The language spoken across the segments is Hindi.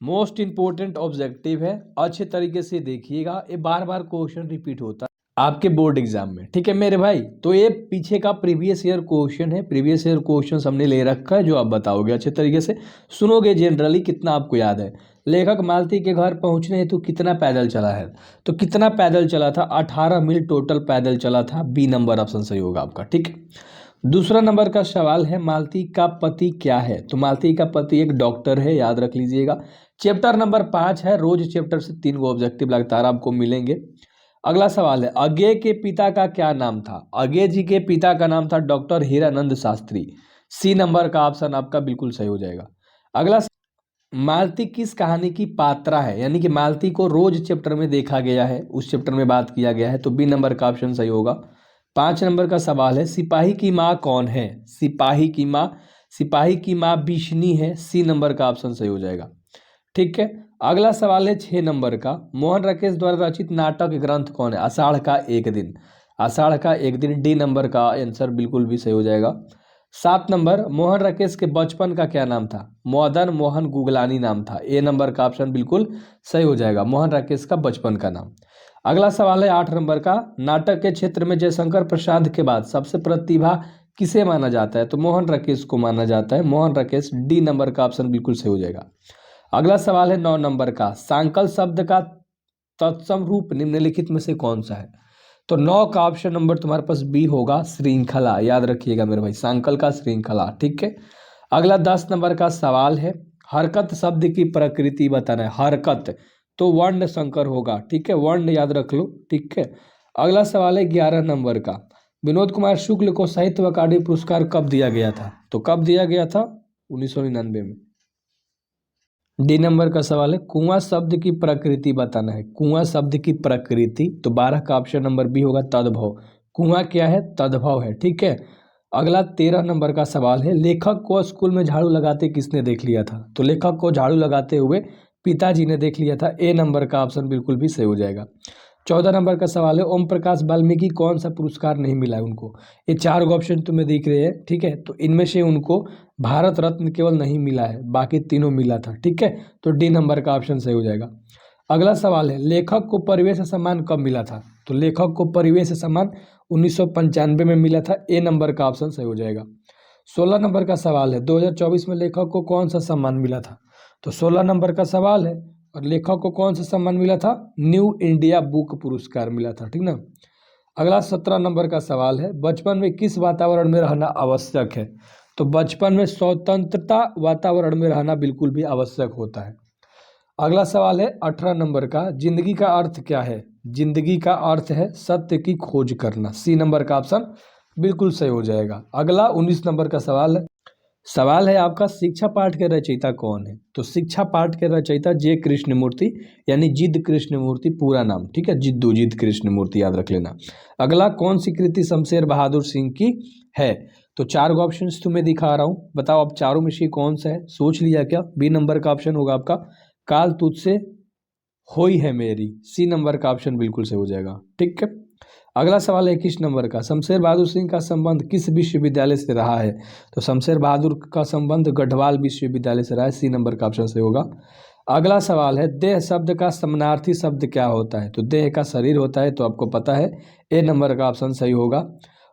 मोस्ट इंपोर्टेंट ऑब्जेक्टिव है, अच्छे तरीके से देखिएगा, ये बार बार क्वेश्चन रिपीट होता है आपके बोर्ड एग्जाम में, ठीक है मेरे भाई। तो ये पीछे का प्रीवियस ईयर क्वेश्चन है, प्रीवियस ईयर क्वेश्चन हमने ले रखा है जो आप बताओगे अच्छे तरीके से, सुनोगे जनरली कितना आपको याद है। लेखक मालती के घर पहुंचने हेतु कितना पैदल चला है, तो कितना पैदल चला था, 18 मील टोटल पैदल चला था, बी नंबर ऑप्शन सही होगा आपका, ठीक है। दूसरा नंबर का सवाल है, मालती का पति क्या है, तो मालती का पति एक डॉक्टर है, याद रख लीजिएगा। चैप्टर नंबर 5 है, रोज चैप्टर से 3 गो ऑब्जेक्टिव लगातार आपको मिलेंगे। अगला सवाल है, अज्ञे के पिता का क्या नाम था, अज्ञे जी के पिता का नाम था doctor Hiranand Shastri, C number का ऑप्शन आपका बिल्कुल सही हो जाएगा। अगला, मालती किस कहानी की पात्रा है, यानी कि मालती को रोज चैप्टर में देखा गया है, उस चैप्टर में बात किया गया है, तो बी नंबर का ऑप्शन सही होगा। 5 नंबर का सवाल है, सिपाही की माँ कौन है, सिपाही की माँ बिशनी है, सी नंबर का ऑप्शन सही हो जाएगा, ठीक है। अगला सवाल है 6 नंबर का, मोहन राकेश द्वारा रचित नाटक ग्रंथ कौन है, आषाढ़ का एक दिन, आषाढ़ का एक दिन, डी नंबर का आंसर बिल्कुल भी सही हो जाएगा। 7 नंबर, मोहन राकेश के बचपन का क्या नाम था, मदन मोहन गुगलानी नाम था, ए नंबर का ऑप्शन बिल्कुल सही हो जाएगा, मोहन राकेश का बचपन का नाम। अगला सवाल है 8 नंबर का, नाटक के क्षेत्र में जयशंकर प्रसाद के बाद सबसे प्रतिभा किसे माना जाता है, तो मोहन राकेश को माना जाता है, मोहन राकेश, डी नंबर का ऑप्शन बिल्कुल सही हो जाएगा। अगला सवाल है 9 नंबर का, सांकल शब्द का तत्सम रूप निम्नलिखित में से कौन सा है, तो 9 का ऑप्शन नंबर तुम्हारे पास बी होगा, श्रृंखला, याद रखिएगा मेरे भाई, सांकल का श्रृंखला, ठीक है। अगला 10 नंबर का सवाल है, हरकत शब्द की प्रकृति बताना है, हरकत तो वर्ण संकर होगा, ठीक है, वर्ण याद रख लो, ठीक है। अगला सवाल है 11 नंबर का, विनोद कुमार शुक्ल को साहित्य अकादमी पुरस्कार कब दिया गया था, तो कब दिया गया था, 1999 में। डी नंबर का सवाल है, कुआं शब्द की प्रकृति बताना है, कुआं शब्द की प्रकृति, तो 12 का ऑप्शन नंबर बी होगा, तद्भव, कुआं क्या है, तद्भव है, ठीक है। अगला 13 नंबर का सवाल है, लेखक को स्कूल में झाड़ू लगाते किसने देख लिया था, तो लेखक को झाड़ू लगाते हुए पिताजी ने देख लिया था, ए नंबर का ऑप्शन बिल्कुल भी सही हो जाएगा। 14 नंबर का सवाल है, ओम प्रकाश वाल्मीकि कौन सा पुरस्कार नहीं मिला है उनको, ये 4 ऑप्शन तुम्हें दिख रहे हैं, ठीक है, तो इनमें से उनको भारत रत्न केवल नहीं मिला है, बाकी तीनों मिला था, ठीक है, तो डी नंबर का ऑप्शन सही हो जाएगा। अगला सवाल है, लेखक को परिवेश सम्मान कब मिला था, तो लेखक को परिवेश सम्मान 1995 में मिला था, ए नंबर का ऑप्शन सही हो जाएगा। 16 नंबर का सवाल है, 2024 में लेखक को कौन सा सम्मान मिला था, तो 16 नंबर का सवाल है, और लेखक को कौन सा सम्मान मिला था, न्यू इंडिया बुक पुरस्कार मिला था, ठीक ना। अगला 17 नंबर का सवाल है, बचपन में किस वातावरण में रहना आवश्यक है, तो बचपन में स्वतंत्रता वातावरण में रहना बिल्कुल भी आवश्यक होता है। अगला सवाल है 18 नंबर का, जिंदगी का अर्थ क्या है, जिंदगी का अर्थ है सत्य की खोज करना, सी नंबर का ऑप्शन बिल्कुल सही हो जाएगा। अगला 19 नंबर का सवाल है आपका, शिक्षा पाठ के रचयिता कौन है, तो शिक्षा पाठ के रचयिता जे कृष्णमूर्ति, यानी जिद कृष्णमूर्ति पूरा नाम, ठीक है, जिद कृष्णमूर्ति, याद रख लेना। अगला, कौन सी कृति शमशेर बहादुर सिंह की है, तो 4 ऑप्शंस तुम्हें दिखा रहा हूँ, बताओ अब चारों में से कौन सा है, सोच लिया क्या, बी नंबर का ऑप्शन होगा आपका, काल तुझसे होई है मेरी, सी नंबर का ऑप्शन बिल्कुल सही हो जाएगा, ठीक है। अगला सवाल है 21 नंबर का, शमशेर बहादुर सिंह का संबंध किस विश्वविद्यालय से रहा है, तो शमशेर बहादुर का संबंध गढ़वाल विश्वविद्यालय से रहा है, सी नंबर का ऑप्शन सही होगा। अगला सवाल है, देह शब्द का समानार्थी शब्द क्या होता है, तो देह का शरीर होता है, तो आपको पता है, ए नंबर का ऑप्शन सही होगा।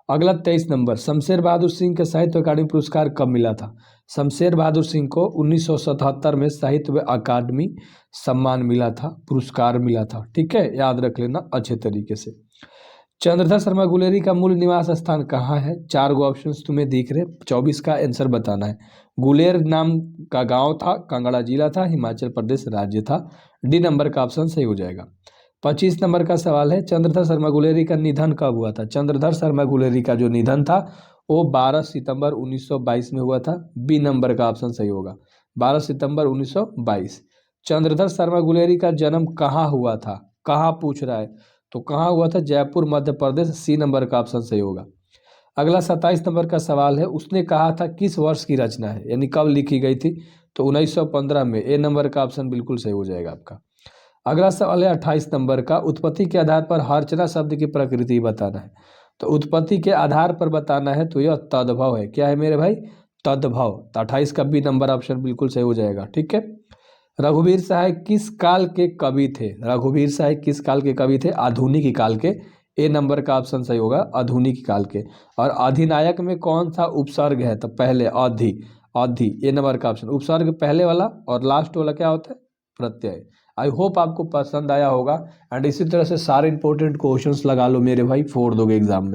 अगला 23 नंबर, शमशेर बहादुर सिंह के साहित्य अकादमी पुरस्कार कब मिला था, शमशेर बहादुर सिंह को 1977 में साहित्य अकादमी सम्मान मिला था, पुरस्कार मिला था, ठीक है, याद रख लेना अच्छे तरीके से। चंद्रधर शर्मा गुलेरी का मूल निवास स्थान कहाँ है, 4 ऑप्शंस तुम्हें दिख रहे, 24 का आंसर बताना है। गुलेर नाम का गांव था, कांगड़ा जिला था, हिमाचल प्रदेश राज्य था, डी नंबर का ऑप्शन सही हो जाएगा। 25 नंबर का सवाल है, चंद्रधर शर्मा गुलेरी का निधन कब हुआ था, चंद्रधर शर्मा गुलेरी का जो निधन था वो 12 सितंबर 1922 में हुआ था, बी नंबर का ऑप्शन सही होगा, 12 सितंबर 1922। चंद्रधर शर्मा गुलेरी का जन्म कहाँ हुआ था, कहाँ पूछ रहा है, तो कहाँ हुआ था, जयपुर मध्य प्रदेश, सी नंबर का ऑप्शन सही होगा। अगला 27 नंबर का सवाल है, उसने कहा था किस वर्ष की रचना है, यानी कब लिखी गई थी, तो 1915 में, ए नंबर का ऑप्शन बिल्कुल सही हो जाएगा आपका। अगला सवाल है 28 नंबर का, उत्पत्ति के आधार पर हर्चना शब्द की प्रकृति बताना है, तो उत्पत्ति के आधार पर बताना है, तो यह तद्भव है, क्या है मेरे भाई, तद्भव, तो 28 का बी नंबर ऑप्शन बिल्कुल सही हो जाएगा, ठीक है। रघुवीर सहाय किस काल के कवि थे? रघुवीर सहाय किस काल के कवि थे? आधुनिक काल के। ए नंबर का ऑप्शन सही होगा, आधुनिक काल के। और अधिनायक में कौन सा उपसर्ग है? तो पहले अधि, अधि, ए नंबर का ऑप्शन। उपसर्ग पहले वाला और लास्ट वाला क्या होता है? प्रत्यय। आई होप आपको पसंद आया होगा। एंड इसी तरह से सारे इंपॉर्टेंट क्वेश्चंस लगा लो मेरे भाई, फोड़ दोगे एग्जाम में।